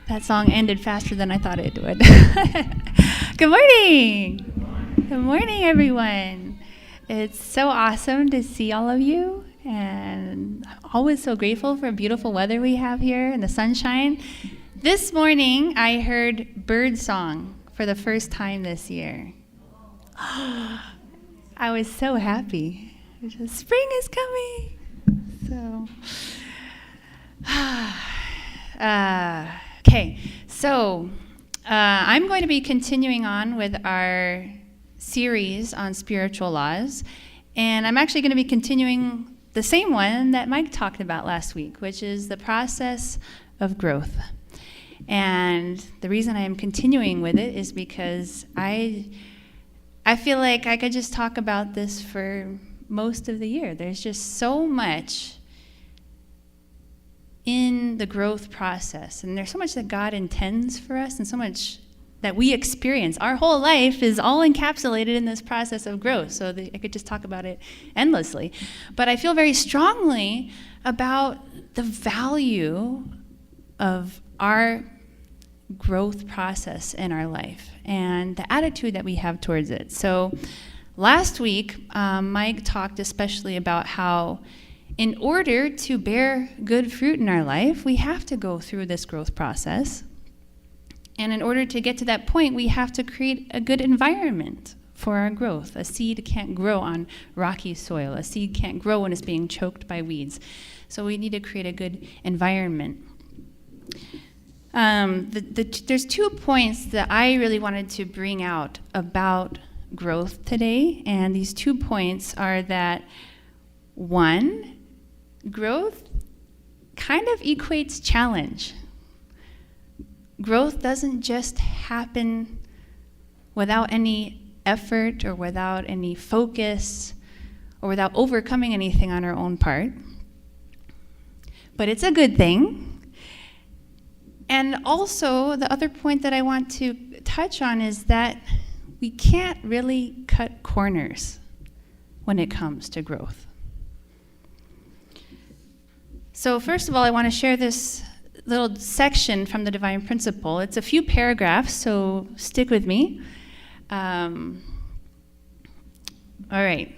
That song ended faster than I thought it would. Good morning. Good morning, everyone. It's so awesome to see all of you, and I'm always so grateful for beautiful weather we have here and the sunshine. This morning, I heard bird song for the first time this year. I was so happy. Spring is coming. Okay, so I'm going to be continuing on with our series on spiritual laws, and I'm actually going to be continuing the same one that Mike talked about last week, which is the process of growth. And the reason I am continuing with it is because I feel like I could just talk about this for most of the year. There's just so much in the growth process, and there's so much that God intends for us and so much that we experience. Our whole life is all encapsulated in this process of growth, so I could just talk about it endlessly. But I feel very strongly about the value of our growth process in our life and the attitude that we have towards it. So last week, Mike talked especially about how in order to bear good fruit in our life, we have to go through this growth process. And in order to get to that point, we have to create a good environment for our growth. A seed can't grow on rocky soil. A seed can't grow when it's being choked by weeds. So we need to create a good environment. There's 2 points that I really wanted to bring out about growth today. And these 2 points are that, 1, growth kind of equates challenge. Growth doesn't just happen without any effort or without any focus or without overcoming anything on our own part. But it's a good thing. And also, the other point that I want to touch on is that we can't really cut corners when it comes to growth. So first of all, I want to share this little section from the Divine Principle. It's a few paragraphs, so stick with me. All right.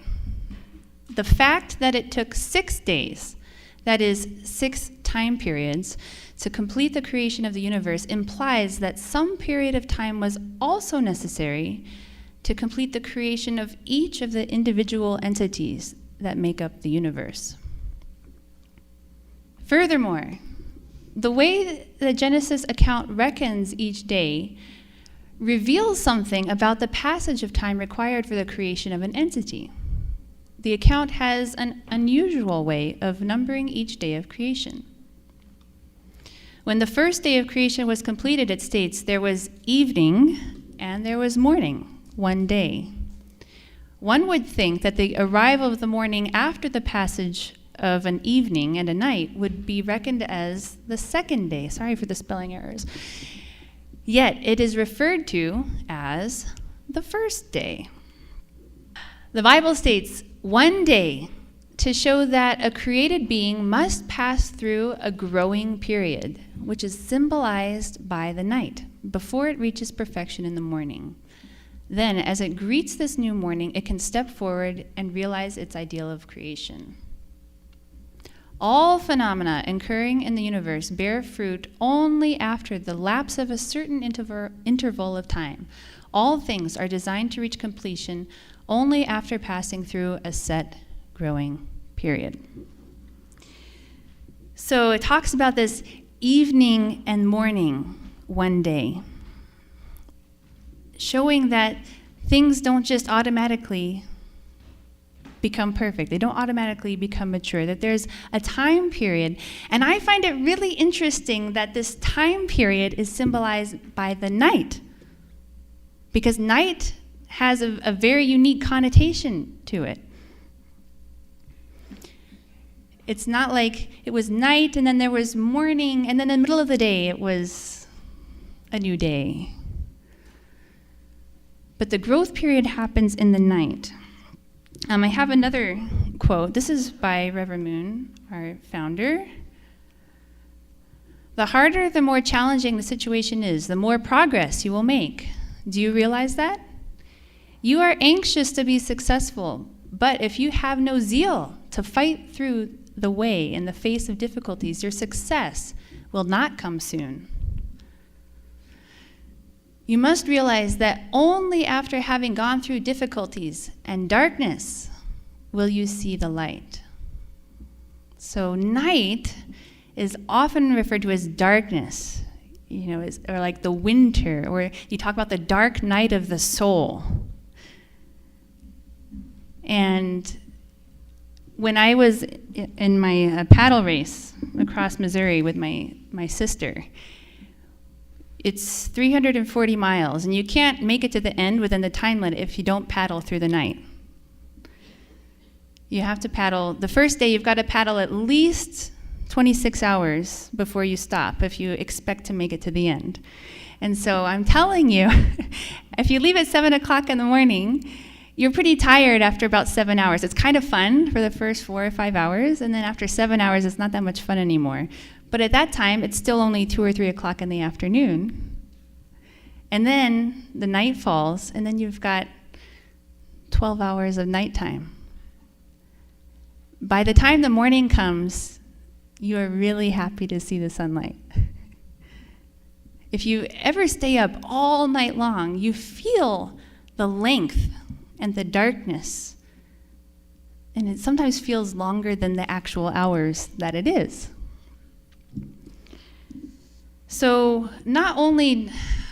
The fact that it took 6 days, that is 6 time periods, to complete the creation of the universe implies that some period of time was also necessary to complete the creation of each of the individual entities that make up the universe. Furthermore, the way the Genesis account reckons each day reveals something about the passage of time required for the creation of an entity. The account has an unusual way of numbering each day of creation. When the first day of creation was completed, it states, there was evening and there was morning, one day. One would think that the arrival of the morning after the passage of an evening and a night would be reckoned as the second day. Sorry for the spelling errors. Yet it is referred to as the first day. The Bible states one day to show that a created being must pass through a growing period, which is symbolized by the night, before it reaches perfection in the morning. Then, as it greets this new morning, it can step forward and realize its ideal of creation. All phenomena occurring in the universe bear fruit only after the lapse of a certain interval of time. All things are designed to reach completion only after passing through a set growing period. So it talks about this evening and morning one day, showing that things don't just automatically become perfect. They don't automatically become mature, that there's a time period. And I find it really interesting that this time period is symbolized by the night, because night has a very unique connotation to it. It's not like it was night and then there was morning and then in the middle of the day it was a new day. But the growth period happens in the night. I have another quote. This is by Reverend Moon, our founder. The harder, the more challenging the situation is, the more progress you will make. Do you realize that? You are anxious to be successful, but if you have no zeal to fight through the way in the face of difficulties, your success will not come soon. You must realize that only after having gone through difficulties and darkness will you see the light. So night is often referred to as darkness, or like the winter, or you talk about the dark night of the soul. And when I was in my paddle race across Missouri with my sister, it's 340 miles, and you can't make it to the end within the time limit if you don't paddle through the night. You have to paddle. The first day, you've got to paddle at least 26 hours before you stop if you expect to make it to the end. And so I'm telling you, if you leave at 7 o'clock in the morning, you're pretty tired after about 7 hours. It's kind of fun for the first 4 or 5 hours, and then after 7 hours, it's not that much fun anymore. But at that time, it's still only 2 or 3 o'clock in the afternoon. And then the night falls, and then you've got 12 hours of nighttime. By the time the morning comes, you are really happy to see the sunlight. If you ever stay up all night long, you feel the length and the darkness. And it sometimes feels longer than the actual hours that it is. So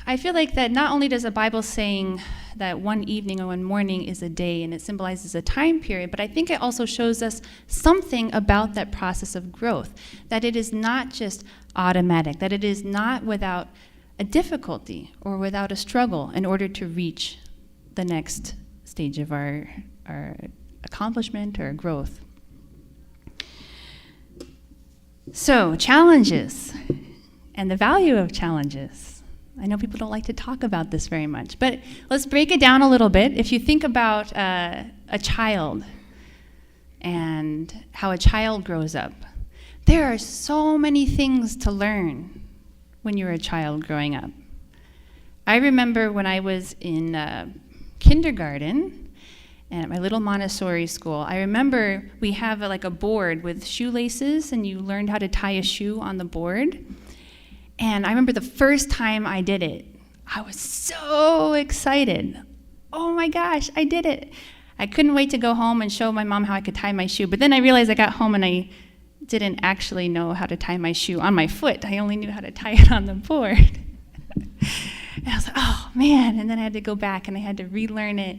I feel like that not only does the Bible saying that one evening or one morning is a day and it symbolizes a time period, but I think it also shows us something about that process of growth, that it is not just automatic, that it is not without a difficulty or without a struggle in order to reach the next stage of our accomplishment or growth. So, challenges and the value of challenges. I know people don't like to talk about this very much, but let's break it down a little bit. If you think about a child and how a child grows up, there are so many things to learn when you're a child growing up. I remember when I was in kindergarten and at my little Montessori school, I remember we have a board with shoelaces, and you learned how to tie a shoe on the board. And I remember the first time I did it, I was so excited. Oh my gosh, I did it. I couldn't wait to go home and show my mom how I could tie my shoe. But then I realized I got home and I didn't actually know how to tie my shoe on my foot. I only knew how to tie it on the board. And I was like, oh man. And then I had to go back and I had to relearn it.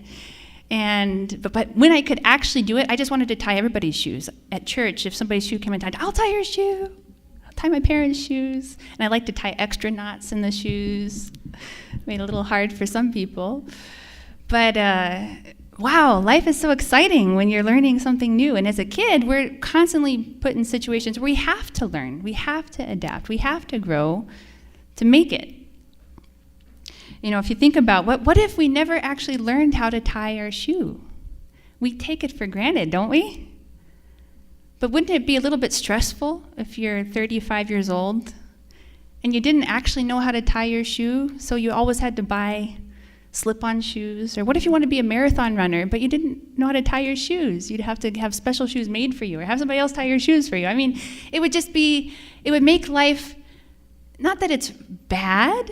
But when I could actually do it, I just wanted to tie everybody's shoes. At church, if somebody's shoe came in, I'll tie your shoe. Tie my parents' shoes, and I like to tie extra knots in the shoes. Made it a little hard for some people. But wow, life is so exciting when you're learning something new. And as a kid, we're constantly put in situations where we have to learn, we have to adapt, we have to grow to make it. If you think about what if we never actually learned how to tie our shoe? We take it for granted, don't we? But wouldn't it be a little bit stressful if you're 35 years old and you didn't actually know how to tie your shoe, so you always had to buy slip-on shoes? Or what if you want to be a marathon runner, but you didn't know how to tie your shoes? You'd have to have special shoes made for you, or have somebody else tie your shoes for you. I mean, it would make life, not that it's bad,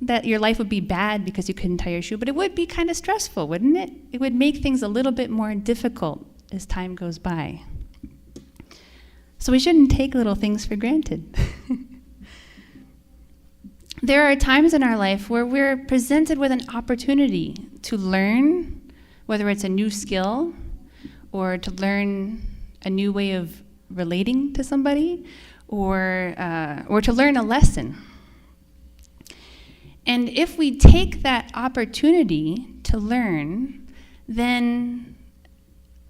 that your life would be bad because you couldn't tie your shoe, but it would be kind of stressful, wouldn't it? It would make things a little bit more difficult as time goes by. So we shouldn't take little things for granted. There are times in our life where we're presented with an opportunity to learn, whether it's a new skill or to learn a new way of relating to somebody, or to learn a lesson. And if we take that opportunity to learn, then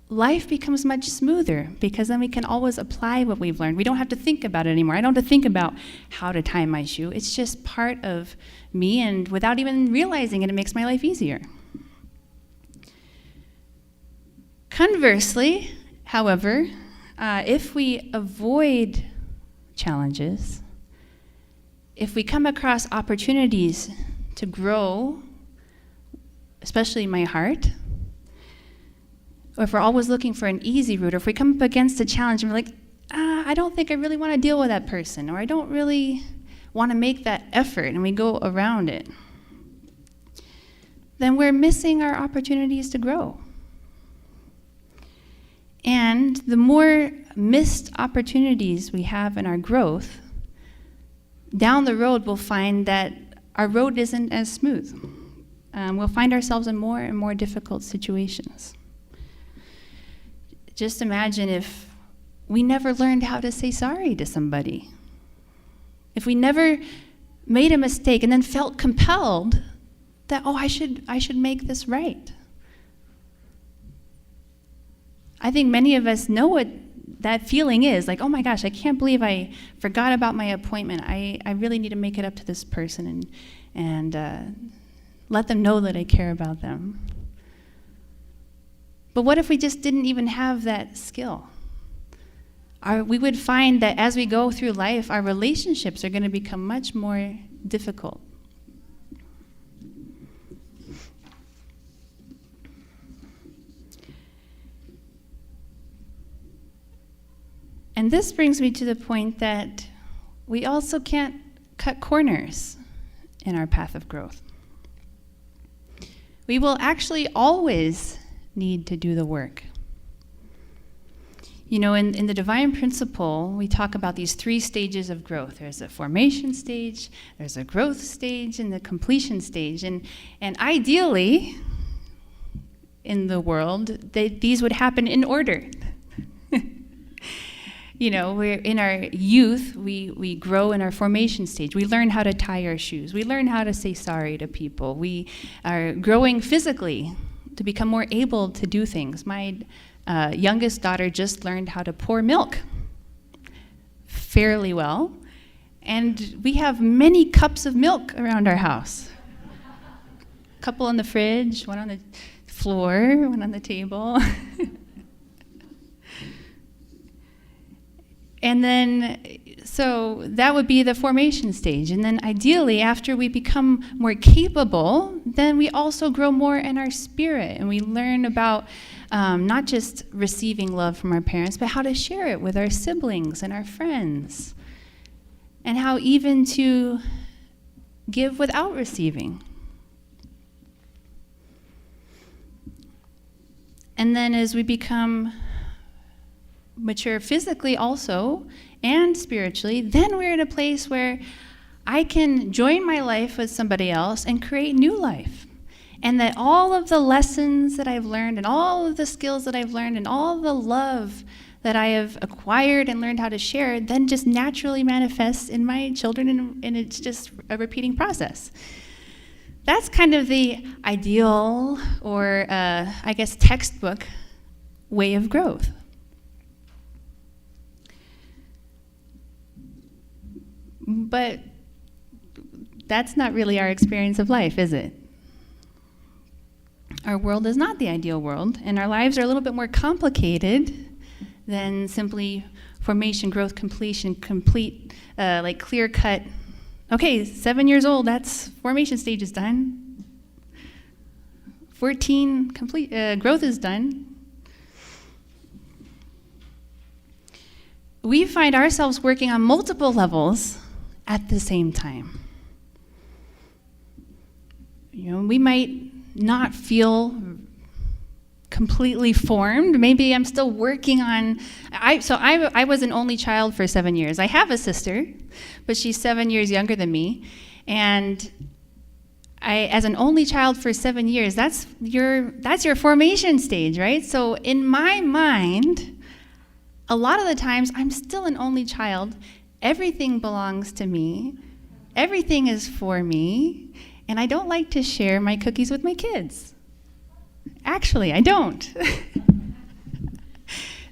life becomes much smoother, because then we can always apply what we've learned. We don't have to think about it anymore. I don't have to think about how to tie my shoe. It's just part of me, and without even realizing it, it makes my life easier. Conversely, however, if we avoid challenges, if we come across opportunities to grow, especially my heart, or if we're always looking for an easy route, or if we come up against a challenge and we're like, I don't think I really want to deal with that person, or I don't really want to make that effort, and we go around it, then we're missing our opportunities to grow. And the more missed opportunities we have in our growth, down the road we'll find that our road isn't as smooth. We'll find ourselves in more and more difficult situations. Just imagine if we never learned how to say sorry to somebody. If we never made a mistake and then felt compelled that, I should make this right. I think many of us know what that feeling is, like, oh my gosh, I can't believe I forgot about my appointment. I really need to make it up to this person and let them know that I care about them. But what if we just didn't even have that skill? We would find that as we go through life, our relationships are going to become much more difficult. And this brings me to the point that we also can't cut corners in our path of growth. We will actually always need to do the work. You know, in the divine principle, we talk about these 3 stages of growth. There's a formation stage, there's a growth stage, and the completion stage. And ideally, in the world, these would happen in order. You know, we're in our youth, we grow in our formation stage. We learn how to tie our shoes. We learn how to say sorry to people. We are growing physically to become more able to do things. My youngest daughter just learned how to pour milk fairly well, and we have many cups of milk around our house. A couple in the fridge, one on the floor, one on the table. And then, so that would be the formation stage. And then ideally, after we become more capable, then we also grow more in our spirit. And we learn about not just receiving love from our parents, but how to share it with our siblings and our friends. And how even to give without receiving. And then as we become mature physically also and spiritually, then we're in a place where I can join my life with somebody else and create new life. And that all of the lessons that I've learned and all of the skills that I've learned and all the love that I have acquired and learned how to share then just naturally manifests in my children, and it's just a repeating process. That's kind of the ideal or, I guess, textbook way of growth. But that's not really our experience of life, is it? Our world is not the ideal world, and our lives are a little bit more complicated than simply formation, growth, completion, complete, like clear-cut. Okay, 7 years old, that's formation stage is done. 14, complete growth is done. We find ourselves working on multiple levels at the same time. You know, we might not feel completely formed. Maybe I'm still working on, I was an only child for 7 years. I have a sister, but she's 7 years younger than me. And as an only child for 7 years, that's your formation stage, right? So in my mind, a lot of the times I'm still an only child. Everything belongs to me. Everything is for me. And I don't like to share my cookies with my kids. Actually, I don't.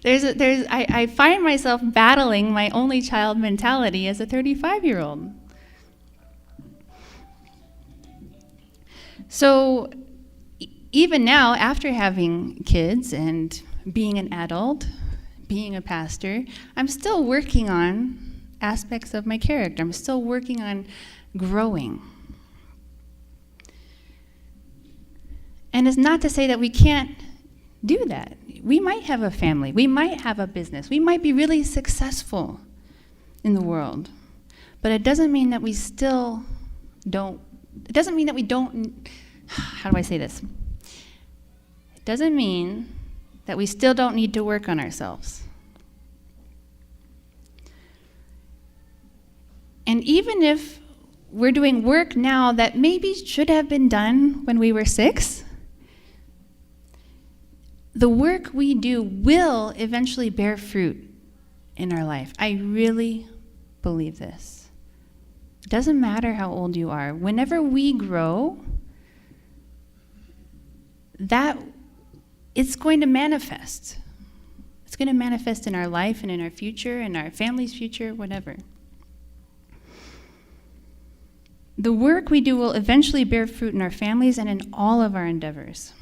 I find myself battling my only child mentality as a 35-year-old. So even now, after having kids and being an adult, being a pastor, I'm still working on aspects of my character. I'm still working on growing. And it's not to say that we can't do that. We might have a family. We might have a business. We might be really successful in the world. But it doesn't mean that we still don't, it doesn't mean that we don't, how do I say this? It doesn't mean that we still don't need to work on ourselves. And even if we're doing work now that maybe should have been done when we were 6, the work we do will eventually bear fruit in our life. I really believe this. It doesn't matter how old you are. Whenever we grow, that it's going to manifest. It's going to manifest in our life and in our future, in our family's future, whatever. The work we do will eventually bear fruit in our families and in all of our endeavors.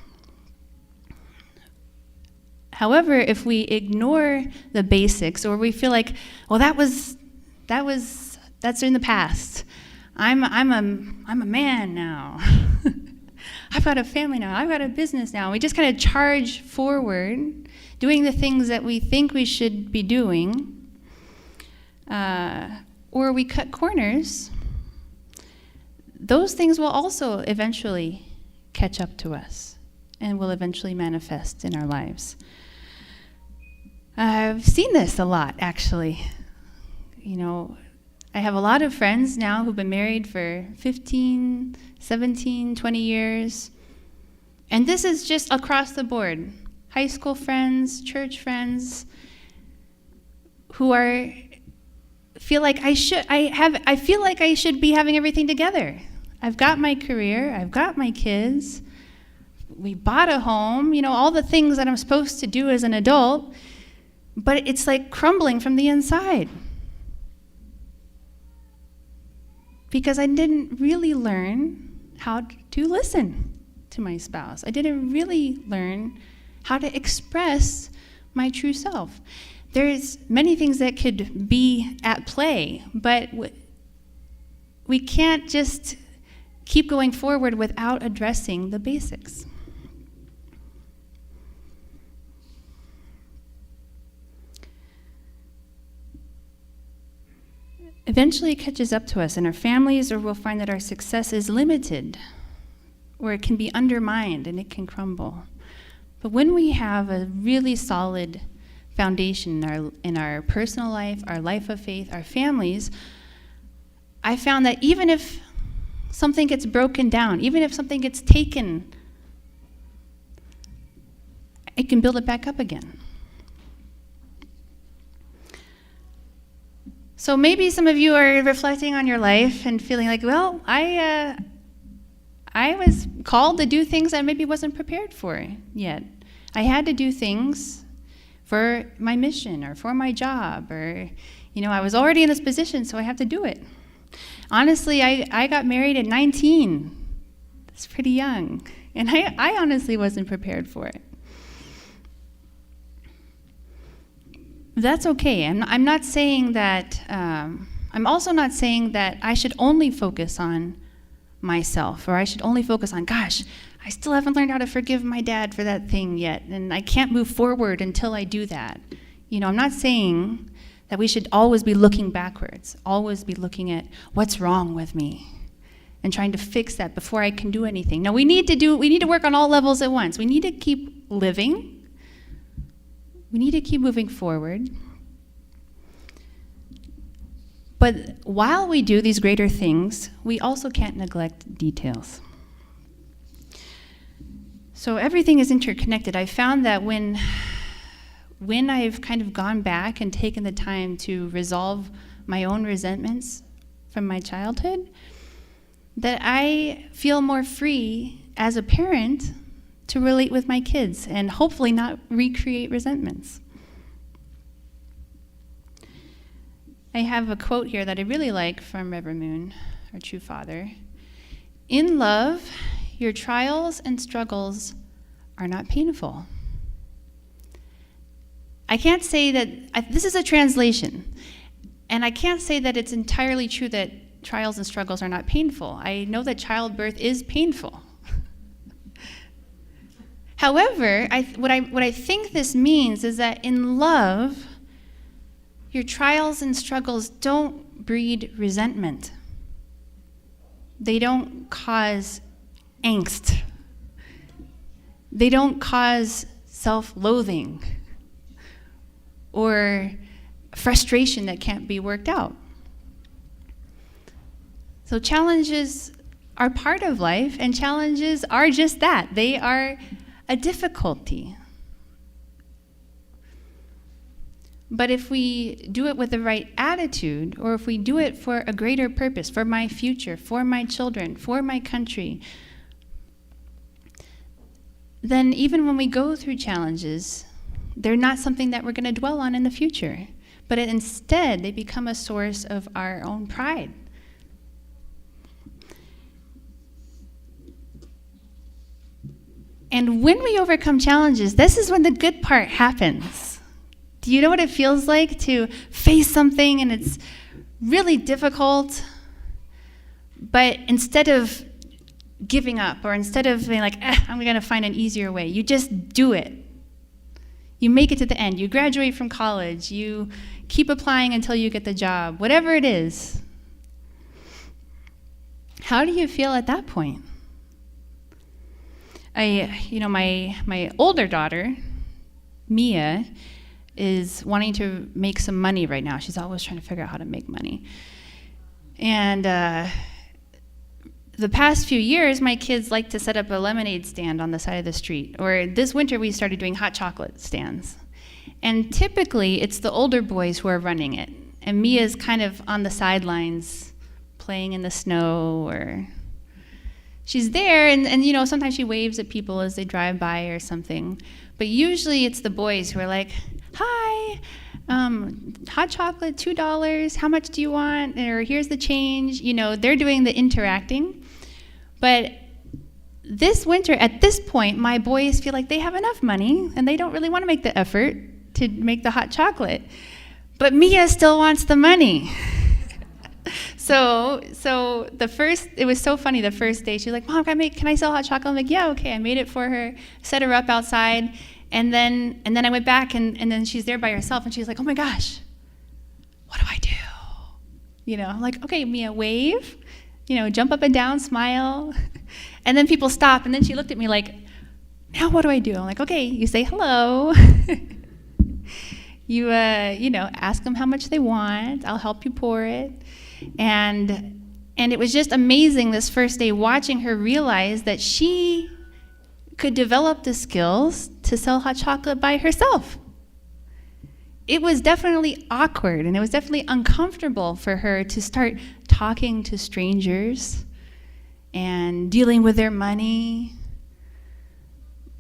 However, if we ignore the basics, or we feel like, well, that's in the past. I'm a man now. I've got a family now. I've got a business now. We just kind of charge forward, doing the things that we think we should be doing, or we cut corners. Those things will also eventually catch up to us and will eventually manifest in our lives. I've seen this a lot, actually. You know, I have a lot of friends now who've been married for 15, 17, 20 years. And this is just across the board. High school friends, church friends, who feel like I feel like I should be having everything together. I've got my career, I've got my kids, we bought a home, you know, all the things that I'm supposed to do as an adult. But it's like crumbling from the inside. Because I didn't really learn how to listen to my spouse. I didn't really learn how to express my true self. There's many things that could be at play, but we can't just keep going forward without addressing the basics. Eventually it catches up to us in our families, or we'll find that our success is limited, or it can be undermined and it can crumble. But when we have a really solid foundation in our personal life, our life of faith, our families, I found that even if something gets broken down, even if something gets taken, it can build it back up again. So maybe some of you are reflecting on your life and feeling like, well, I was called to do things I maybe wasn't prepared for yet. I had to do things for my mission or for my job, or, you know, I was already in this position, so I have to do it. Honestly, I got married at 19. That's pretty young. And I honestly wasn't prepared for it. That's okay. I'm not saying that, I'm also not saying that I should only focus on myself, or I should only focus on, gosh, I still haven't learned how to forgive my dad for that thing yet, and I can't move forward until I do that. You know, I'm not saying that we should always be looking backwards, always be looking at what's wrong with me and trying to fix that before I can do anything. No, we need to work on all levels at once. We need to keep living. We need to keep moving forward. But while we do these greater things, we also can't neglect details. So everything is interconnected. I found that when I've kind of gone back and taken the time to resolve my own resentments from my childhood, that I feel more free as a parent to relate with my kids and hopefully not recreate resentments. I have a quote here that I really like from Reverend Moon, our true father. In love, your trials and struggles are not painful. I can't say that, this is a translation. And I can't say that it's entirely true that trials and struggles are not painful. I know that childbirth is painful. However, what I think this means is that in love, your trials and struggles don't breed resentment. They don't cause angst. They don't cause self-loathing or frustration that can't be worked out. So challenges are part of life, and challenges are just that. They are a difficulty. But if we do it with the right attitude, or if we do it for a greater purpose, for my future, for my children, for my country, then even when we go through challenges, they're not something that we're going to dwell on in the future, but instead they become a source of our own pride. And when we overcome challenges, this is when the good part happens. Do you know what it feels like to face something and it's really difficult, but instead of giving up, or instead of being like, I'm going to find an easier way, you just do it. You make it to the end. You graduate from college. You keep applying until you get the job. Whatever it is. How do you feel at that point? My older daughter, Mia, is wanting to make some money right now. She's always trying to figure out how to make money. And the past few years, my kids like to set up a lemonade stand on the side of the street. Or this winter, we started doing hot chocolate stands. And typically, it's the older boys who are running it. And Mia's kind of on the sidelines, playing in the snow, or she's there, and sometimes she waves at people as they drive by or something. But usually it's the boys who are like, hi, hot chocolate, $2, how much do you want? Or here's the change. They're doing the interacting. But this winter, at this point, my boys feel like they have enough money, and they don't really want to make the effort to make the hot chocolate. But Mia still wants the money. So it was so funny the first day. She was like, Mom, can I sell hot chocolate? I'm like, yeah, okay. I made it for her, set her up outside, and then I went back, and then she's there by herself, and she's like, oh my gosh, what do I do? I'm like, okay, Mia, wave, jump up and down, smile. And then people stop, and then she looked at me like, now what do I do? I'm like, okay, you say hello. You ask them how much they want. I'll help you pour it. And it was just amazing this first day watching her realize that she could develop the skills to sell hot chocolate by herself. It was definitely awkward, and it was definitely uncomfortable for her to start talking to strangers and dealing with their money.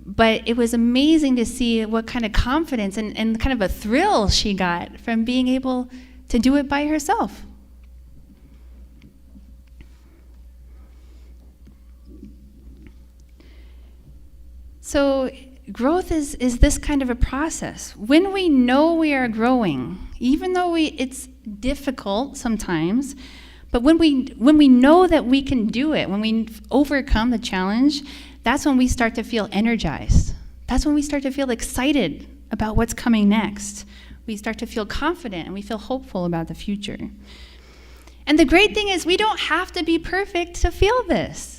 But it was amazing to see what kind of confidence and kind of a thrill she got from being able to do it by herself. So growth is this kind of a process. When we know we are growing, even though it's difficult sometimes, but when we know that we can do it, when we overcome the challenge, that's when we start to feel energized. That's when we start to feel excited about what's coming next. We start to feel confident, and we feel hopeful about the future. And the great thing is we don't have to be perfect to feel this.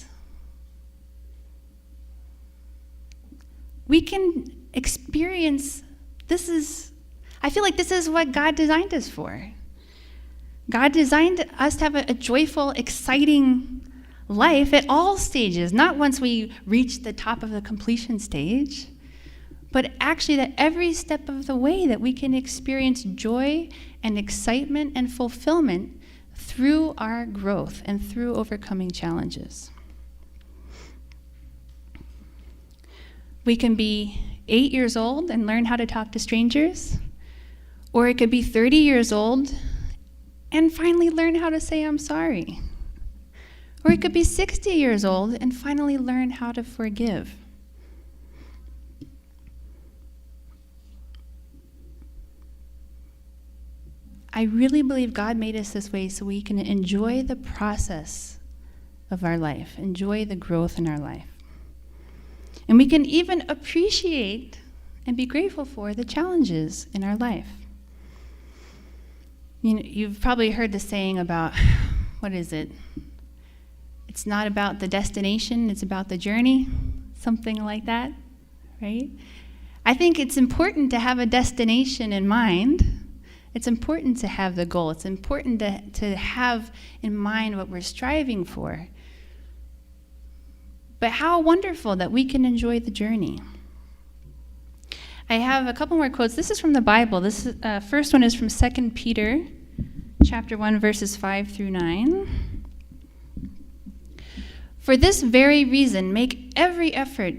We can experience, I feel like this is what God designed us for. God designed us to have a joyful, exciting life at all stages, not once we reach the top of the completion stage, but actually that every step of the way that we can experience joy and excitement and fulfillment through our growth and through overcoming challenges. We can be 8 years old and learn how to talk to strangers, or it could be 30 years old and finally learn how to say I'm sorry. Or it could be 60 years old and finally learn how to forgive. I really believe God made us this way so we can enjoy the process of our life, enjoy the growth in our life. And we can even appreciate and be grateful for the challenges in our life. You know, you've probably heard the saying about, what is it? It's not about the destination, it's about the journey, something like that, right? I think it's important to have a destination in mind. It's important to have the goal. It's important to have in mind what we're striving for. But how wonderful that we can enjoy the journey. I have a couple more quotes. This is from the Bible. This first one is from 2 Peter chapter 1, verses 5 through 9. For this very reason, make every effort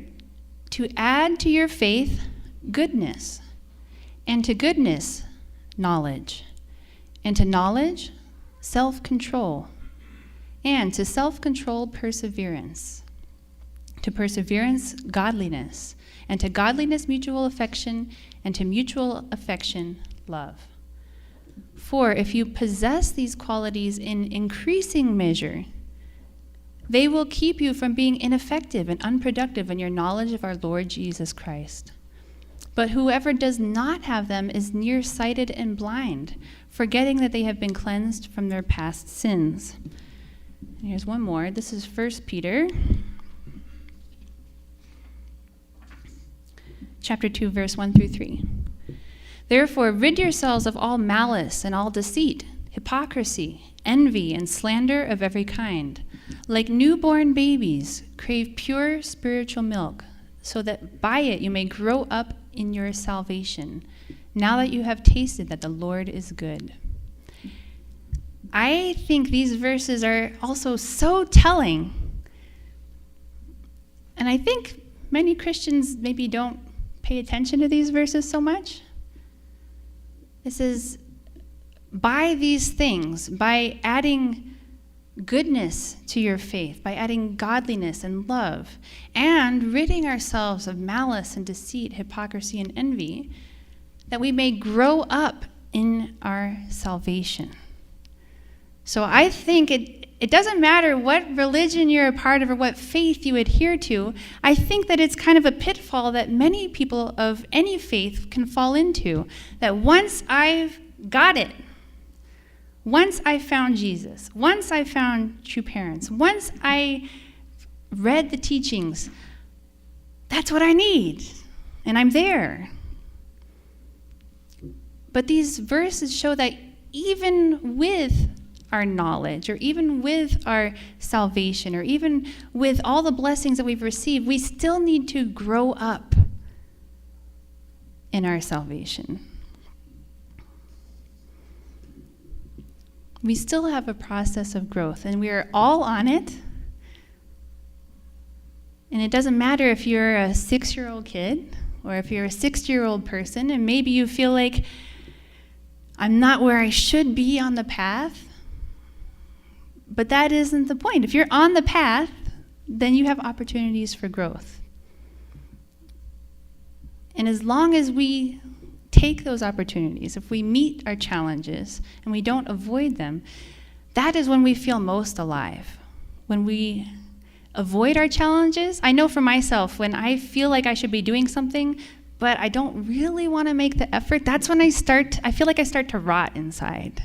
to add to your faith goodness, and to goodness, knowledge, and to knowledge, self-control, and to self-control, perseverance, to perseverance, godliness, and to godliness, mutual affection, and to mutual affection, love. For if you possess these qualities in increasing measure, they will keep you from being ineffective and unproductive in your knowledge of our Lord Jesus Christ. But whoever does not have them is nearsighted and blind, forgetting that they have been cleansed from their past sins. And here's one more. This is 1 Peter chapter 2, verse 1 through 3. Therefore, rid yourselves of all malice and all deceit, hypocrisy, envy, and slander of every kind. Like newborn babies, crave pure spiritual milk, so that by it you may grow up in your salvation, now that you have tasted that the Lord is good. I think these verses are also so telling. And I think many Christians maybe don't pay attention to these verses so much. It says, by these things, by adding goodness to your faith, by adding godliness and love, and ridding ourselves of malice and deceit, hypocrisy, and envy, that we may grow up in our salvation. So I think it doesn't matter what religion you're a part of or what faith you adhere to. I think that it's kind of a pitfall that many people of any faith can fall into, that once I've got it, once I found Jesus, once I found true parents, once I read the teachings, that's what I need, and I'm there. But these verses show that even with our knowledge, or even with our salvation, or even with all the blessings that we've received, we still need to grow up in our salvation. We still have a process of growth, and we are all on it. And it doesn't matter if you're a 6-year-old kid or if you're a 60-year-old person, and maybe you feel like, I'm not where I should be on the path. But that isn't the point. If you're on the path, then you have opportunities for growth. And as long as we take those opportunities, if we meet our challenges and we don't avoid them, that is when we feel most alive. When we avoid our challenges, I know for myself, when I feel like I should be doing something, but I don't really want to make the effort, that's when I feel like I start to rot inside.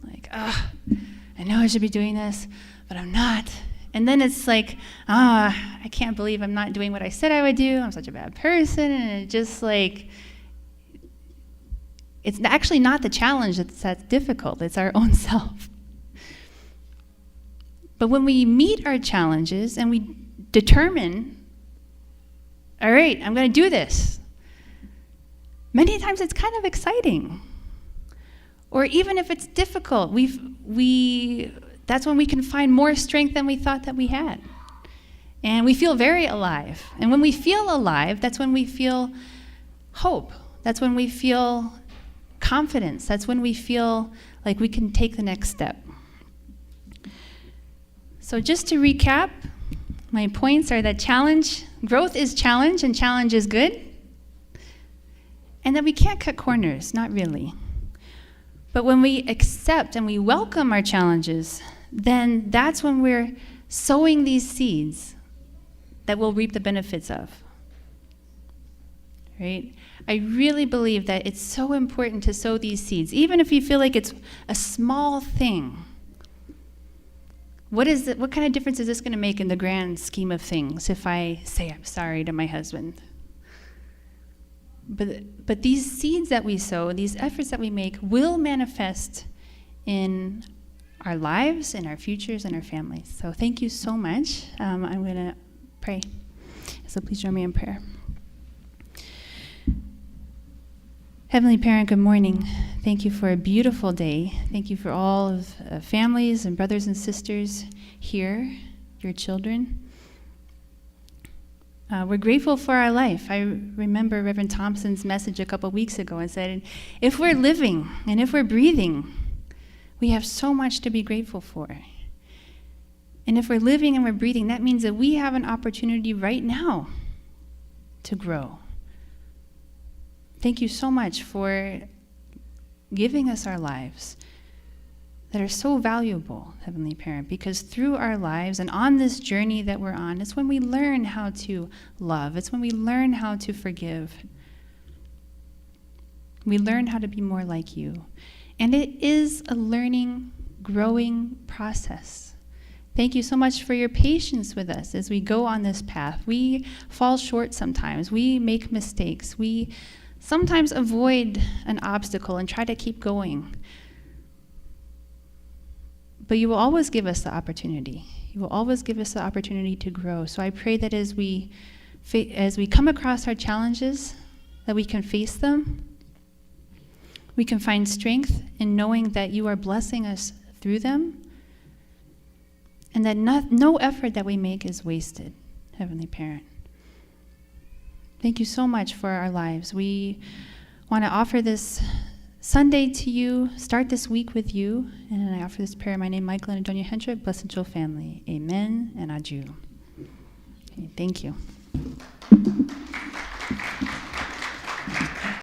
Like, I know I should be doing this, but I'm not. And then it's like, I can't believe I'm not doing what I said I would do. I'm such a bad person. And it just like, it's actually not the challenge that's difficult. It's our own self. But when we meet our challenges and we determine, all right, I'm going to do this, many times it's kind of exciting. Or even if it's difficult, that's when we can find more strength than we thought that we had. And we feel very alive. And when we feel alive, that's when we feel hope. That's when we feel confidence. That's when we feel like we can take the next step. So just to recap, my points are that growth is challenge, and challenge is good. And that we can't cut corners, not really. But when we accept and we welcome our challenges, then that's when we're sowing these seeds that we'll reap the benefits of. Right? I really believe that it's so important to sow these seeds, even if you feel like it's a small thing. What kind of difference is this going to make in the grand scheme of things if I say I'm sorry to my husband? But these seeds that we sow, these efforts that we make, will manifest in our lives, in our futures, and our families. So thank you so much. I'm going to pray. So please join me in prayer. Heavenly Parent, good morning. Thank you for a beautiful day. Thank you for all of families and brothers and sisters here, your children. We're grateful for our life. I remember Reverend Thompson's message a couple weeks ago and said, if we're living and if we're breathing, we have so much to be grateful for. And if we're living and we're breathing, that means that we have an opportunity right now to grow. Thank you so much for giving us our lives that are so valuable, Heavenly Parent, because through our lives and on this journey that we're on, it's when we learn how to love. It's when we learn how to forgive. We learn how to be more like you. And it is a learning, growing process. Thank you so much for your patience with us as we go on this path. We fall short sometimes. We make mistakes. We sometimes avoid an obstacle and try to keep going. But you will always give us the opportunity. You will always give us the opportunity to grow. So I pray that as we come across our challenges, that we can face them. We can find strength in knowing that you are blessing us through them, and that no effort that we make is wasted, Heavenly Parent. Thank you so much for our lives. We want to offer this Sunday to you, start this week with you, and I offer this prayer in my name, Michael and Adonia Hendrick, Blessed Joe family. Amen and adieu. Okay, thank you.